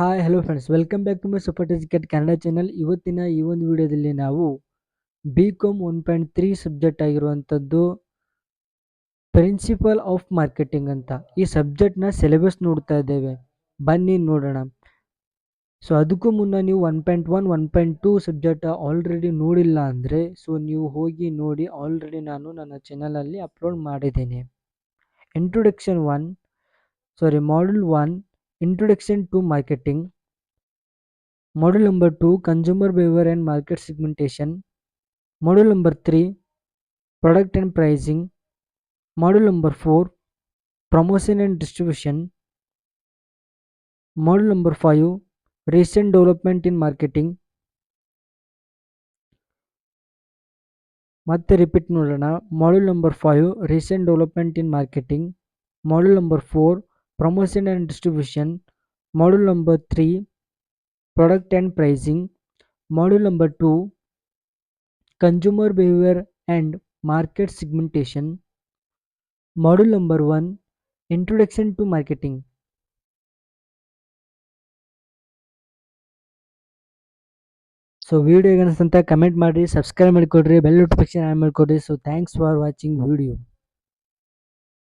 Hi hello friends, welcome back to my support educate Kannada channel. ಇವತ್ತಿನ ಈ ಒಂದು ವಿಡಿಯೋದಲ್ಲಿ ನಾವು BCom 1.3 ಸಬ್ಜೆಕ್ಟ್ ಆಗಿರುವಂಥದ್ದು ಪ್ರಿನ್ಸಿಪಲ್ ಆಫ್ ಮಾರ್ಕೆಟಿಂಗ್ ಅಂತ ಈ ಸಬ್ಜೆಕ್ಟ್ನ ಸಿಲೆಬಸ್ ನೋಡ್ತಾ ಇದ್ದೇವೆ. ಬನ್ನಿ ನೋಡೋಣ. ಸೊ ಅದಕ್ಕೂ ಮುನ್ನ ನೀವು 1.1 1.2 ಸಬ್ಜೆಕ್ಟ್ ಆಲ್ರೆಡಿ ನೋಡಿಲ್ಲ ಅಂದರೆ ನೀವು ಹೋಗಿ ನೋಡಿ. ಆಲ್ರೆಡಿ ನಾನು ನನ್ನ ಚಾನಲಲ್ಲಿ ಅಪ್ಲೋಡ್ ಮಾಡಿದ್ದೇನೆ. Introduction 1 module 1 introduction to marketing. Module number 2 consumer behavior and market segmentation. Module number 3 product and pricing. Module number 4 promotion and distribution. Module number 5 recent development in marketing. ಮತ್ತೆ ರಿಪೀಟ್ ನೋಡೋಣ. Module number 5 recent development in marketing. Module number 4 promotion and distribution. Module number 3 product and pricing. Module number 2 consumer behavior and market segmentation. Module number 1 introduction to marketing. So video ಹೇಗೆ ಅನಿಸ್ತು ಅಂತ comment ಮಾಡಿ, subscribe ಮಾಡಿಕೊಡ್ರಿ, bell notification on ಮಾಡಿಕೊಡ್ರಿ. So thanks for watching video.